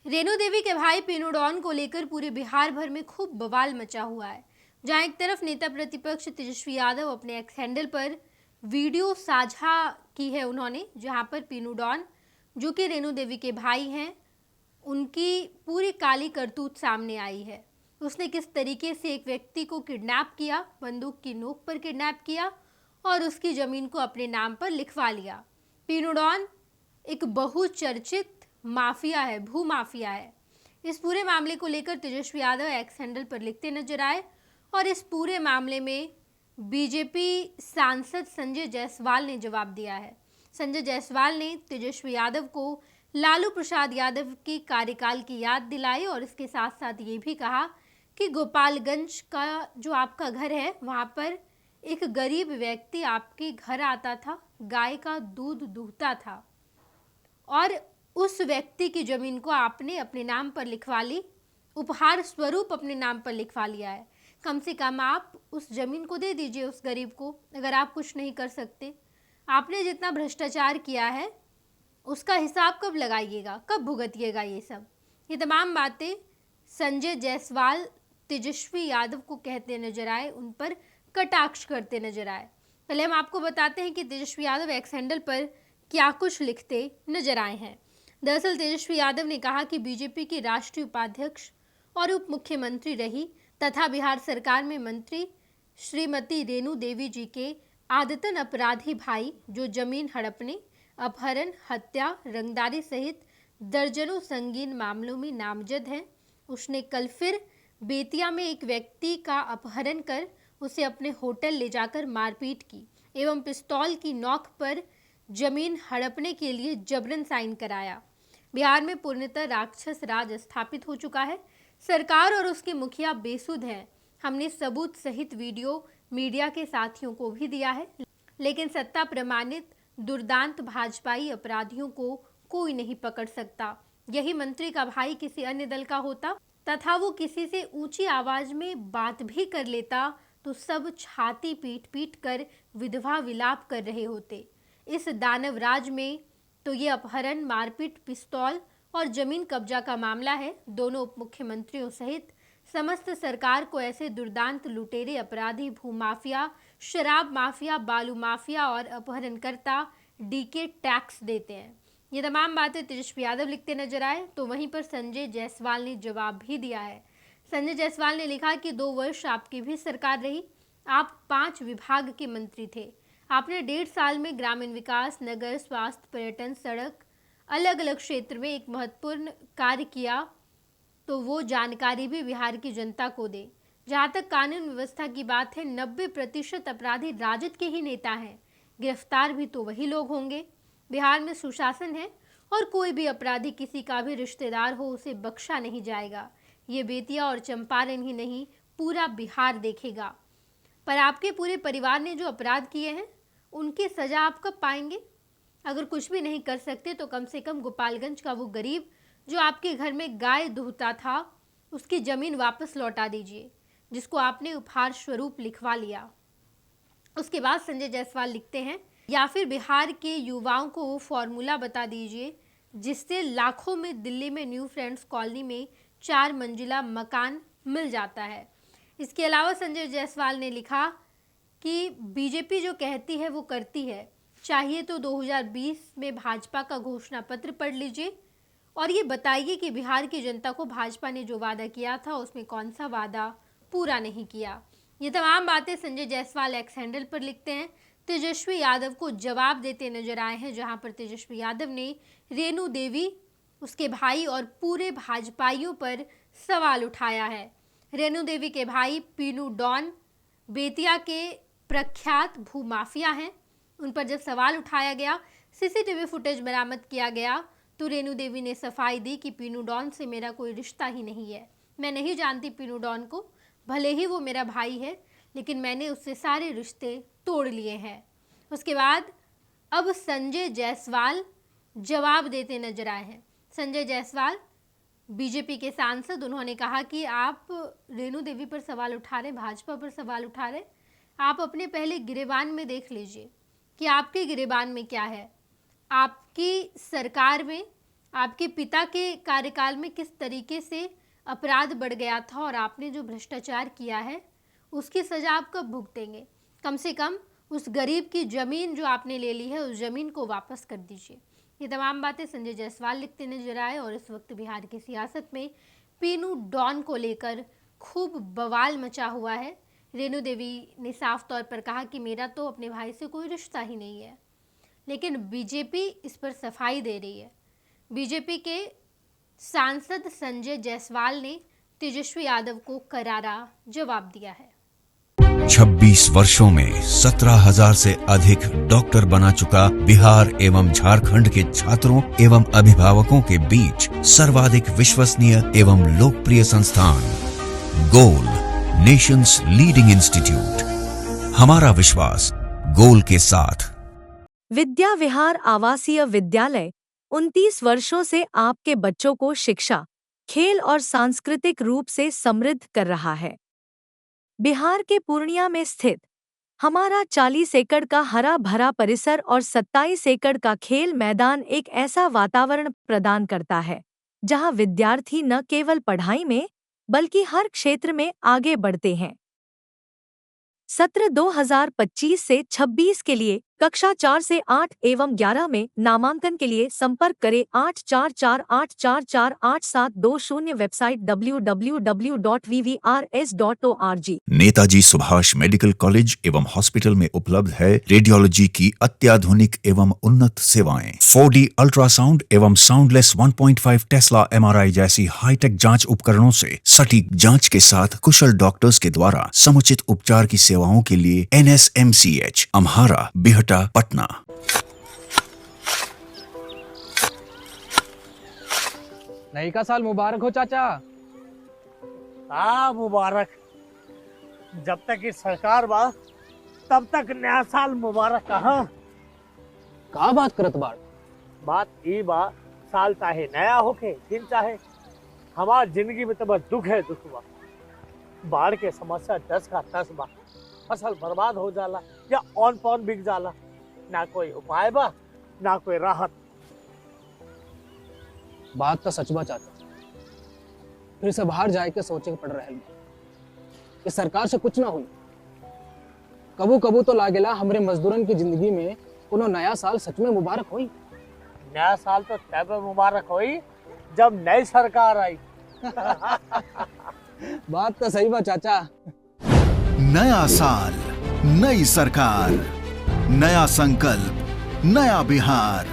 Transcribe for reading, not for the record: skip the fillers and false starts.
रेणु देवी के भाई पीनू डॉन को लेकर पूरे बिहार भर में खूब बवाल मचा हुआ है। जहां एक तरफ नेता प्रतिपक्ष तेजस्वी यादव अपने एक्स हैंडल पर वीडियो साझा की है उन्होंने, जहां पर पीनू डॉन जो कि रेणु देवी के भाई हैं, उनकी पूरी काली करतूत सामने आई है। उसने किस तरीके से एक व्यक्ति को किडनैप किया, बंदूक की नोक पर किडनैप किया और उसकी जमीन को अपने नाम पर लिखवा लिया। पीनू डॉन एक बहुचर्चित माफिया है, भू माफिया है। इस पूरे मामले को लेकर तेजस्वी यादव एक्स हैंडल पर लिखते नजर आए और इस पूरे मामले में बीजेपी सांसद संजय जायसवाल ने जवाब दिया है। संजय जायसवाल ने तेजस्वी यादव को लालू प्रसाद यादव के कार्यकाल की याद दिलाई और इसके साथ साथ ये भी कहा कि गोपालगंज का जो आपका घर है, वहाँ पर एक गरीब व्यक्ति आपके घर आता था, गाय का दूध दूहता था और उस व्यक्ति की जमीन को आपने अपने नाम पर लिखवा ली, उपहार स्वरूप अपने नाम पर लिखवा लिया है। कम से कम आप उस जमीन को दे दीजिए उस गरीब को, अगर आप कुछ नहीं कर सकते। आपने जितना भ्रष्टाचार किया है उसका हिसाब कब लगाइएगा, कब भुगतिएगा ये सब। ये तमाम बातें संजय जायसवाल तेजस्वी यादव को कहते नजर आए, उन पर कटाक्ष करते नजर आए। पहले हम आपको बताते हैं कि तेजस्वी यादव एक्स हैंडल पर क्या कुछ लिखते नजर आए हैं। दरअसल तेजस्वी यादव ने कहा कि बीजेपी की राष्ट्रीय उपाध्यक्ष और उप मुख्यमंत्री रही तथा बिहार सरकार में मंत्री श्रीमती रेणु देवी जी के आदतन अपराधी भाई जो जमीन हड़पने, अपहरण, हत्या, रंगदारी सहित दर्जनों संगीन मामलों में नामजद हैं, उसने कल फिर बेतिया में एक व्यक्ति का अपहरण कर उसे अपने होटल ले जाकर मारपीट की एवं पिस्तौल की नोक पर जमीन हड़पने के लिए जबरन साइन कराया। बिहार में पूर्णतः राक्षस राज स्थापित हो चुका है। सरकार और उसके मुखिया बेसुध हैं। हमने सबूत सहित वीडियो मीडिया के साथियों को भी दिया है, लेकिन सत्ता प्रमाणित दुर्दांत भाजपाई अपराधियों को कोई नहीं पकड़ सकता। यही मंत्री का भाई किसी अन्य दल का होता तथा वो किसी से ऊंची आवाज में बात भी कर लेता तो सब छाती पीट पीट कर विधवा विलाप कर रहे होते। इस दानव राज में तो ये अपहरण, मारपीट, पिस्तौल और जमीन कब्जा का मामला है। दोनों उप मुख्यमंत्रियों सहित समस्त सरकार को ऐसे दुर्दांत लुटेरे, अपराधी, भूमाफिया, शराब माफिया, बालू माफिया और अपहरणकर्ता डीके टैक्स देते हैं। ये तमाम बातें तेजस्वी यादव लिखते नजर आए तो वहीं पर संजय जायसवाल ने जवाब भी दिया है। संजय जायसवाल ने लिखा कि 2 वर्ष आपकी भी सरकार रही, आप 5 विभाग के मंत्री थे। आपने 1.5 साल में ग्रामीण विकास, नगर, स्वास्थ्य, पर्यटन, सड़क, अलग अलग क्षेत्र में एक महत्वपूर्ण कार्य किया, तो वो जानकारी भी बिहार की जनता को दे। जहाँ तक कानून व्यवस्था की बात है, 90% अपराधी राजद के ही नेता हैं, गिरफ्तार भी तो वही लोग होंगे। बिहार में सुशासन है और कोई भी अपराधी किसी का भी रिश्तेदार हो उसे बख्शा नहीं जाएगा। ये बेतिया और चंपारण ही नहीं, पूरा बिहार देखेगा। पर आपके पूरे परिवार ने जो अपराध किए हैं उनकी सजा आप कब पाएंगे? अगर कुछ भी नहीं कर सकते तो कम से कम गोपालगंज का वो गरीब जो आपके घर में गाय दूहता था, उसकी जमीन वापस लौटा दीजिए, जिसको आपने उपहार स्वरूप लिखवा लिया। उसके बाद संजय जायसवाल लिखते हैं, या फिर बिहार के युवाओं को वो फॉर्मूला बता दीजिए जिससे लाखों में दिल्ली में न्यू फ्रेंड्स कॉलोनी में 4 मंजिला मकान मिल जाता है। इसके अलावा संजय जायसवाल ने लिखा कि बीजेपी जो कहती है वो करती है। चाहिए तो 2020 में भाजपा का घोषणा पत्र पढ़ लीजिए और ये बताइए कि बिहार की जनता को भाजपा ने जो वादा किया था उसमें कौन सा वादा पूरा नहीं किया। ये तमाम बातें संजय जायसवाल एक्स हैंडल पर लिखते हैं। तेजस्वी यादव को जवाब देते नजर आए हैं, जहां पर तेजस्वी यादव ने रेणु देवी, उसके भाई और पूरे भाजपाइयों पर सवाल उठाया है। रेणु देवी के भाई पीनू डॉन बेतिया के प्रख्यात भूमाफिया हैं। उन पर जब सवाल उठाया गया, सीसीटीवी फुटेज बरामद किया गया, तो रेणु देवी ने सफाई दी कि पीनू डॉन से मेरा कोई रिश्ता ही नहीं है। मैं नहीं जानती पीनू डॉन को, भले ही वो मेरा भाई है, लेकिन मैंने उससे सारे रिश्ते तोड़ लिए हैं। उसके बाद अब संजय जायसवाल जवाब देते नजर आए हैं। संजय जायसवाल बीजेपी के सांसद, उन्होंने कहा कि आप रेणु देवी पर सवाल उठा रहे, भाजपा पर सवाल उठा रहे, आप अपने पहले गिरेबान में देख लीजिए कि आपके गिरेबान में क्या है। आपकी सरकार में आपके पिता के कार्यकाल में किस तरीके से अपराध बढ़ गया था और आपने जो भ्रष्टाचार किया है उसकी सज़ा आप कब भुगतेंगे? कम से कम उस गरीब की ज़मीन जो आपने ले ली है उस ज़मीन को वापस कर दीजिए। ये तमाम बातें संजय जायसवाल लिखते नजर आए और इस वक्त बिहार की सियासत में पीनू डॉन को लेकर खूब बवाल मचा हुआ है। रेणु देवी ने साफ तौर पर कहा कि मेरा तो अपने भाई से कोई रिश्ता ही नहीं है, लेकिन बीजेपी इस पर सफाई दे रही है। बीजेपी के सांसद संजय जायसवाल ने तेजस्वी यादव को करारा जवाब दिया है। 26 वर्षों में 17,000 से अधिक डॉक्टर बना चुका बिहार एवं झारखंड के छात्रों एवं अभिभावकों के बीच सर्वाधिक विश्वसनीय एवं लोकप्रिय संस्थान गोल, नेशंस लीडिंग इंस्टीट्यूट। हमारा विश्वास गोल के साथ। विद्या विहार आवासीय विद्यालय 29 वर्षों से आपके बच्चों को शिक्षा, खेल और सांस्कृतिक रूप से समृद्ध कर रहा है। बिहार के पूर्णिया में स्थित हमारा 40 एकड़ का हरा भरा परिसर और 27 एकड़ का खेल मैदान एक ऐसा वातावरण प्रदान करता है जहां विद्यार्थी न केवल पढ़ाई में बल्कि हर क्षेत्र में आगे बढ़ते हैं। सत्र 2025 से 26 के लिए कक्षा 4 से 8 एवं 11 में नामांकन के लिए संपर्क करें 8448448720। Website www.vvrs.org। Netaji Subhash medical college एवं हॉस्पिटल में उपलब्ध है रेडियोलॉजी की अत्याधुनिक एवं उन्नत सेवाएं। 4D अल्ट्रासाउंड एवं साउंडलेस 1.5 टेस्ला MRI जैसी हाईटेक जांच उपकरणों से सटीक जांच के साथ कुशल डॉक्टर्स के द्वारा समुचित उपचार की सेवाओं के लिए NSMCH अम्हारा, बिहटा, पटना। नई का साल मुबारक हो चाचा। मुबारक। जब तक इस सरकार बा तब तक नया साल मुबारक कहा। का बात करत बाड़? बात ई बा, साल चाहे नया होके दिन चाहे, हमार जिंदगी में तो बस दुख है, दुख बा। बाढ़ के समस्या 10 का 10 बा। फसल बर्बाद हो जाला या ऑन पॉन बिक जाला, ना कोई उपाय बा ना कोई राहत। बात तो सच बा चाचा। फिर से बाहर जाए के सोचे के पड़ रहल बा। इस सरकार से कुछ ना हुई। कबू कबू तो लागेला हमरे मजदूरन की जिंदगी में कोनो नया साल सच में मुबारक हुई। नया साल तो तब मुबारक हुई जब नई सरकार आई। बात तो सही बा चाचा। नया साल, नई सरकार, नया संकल्प, नया बिहार।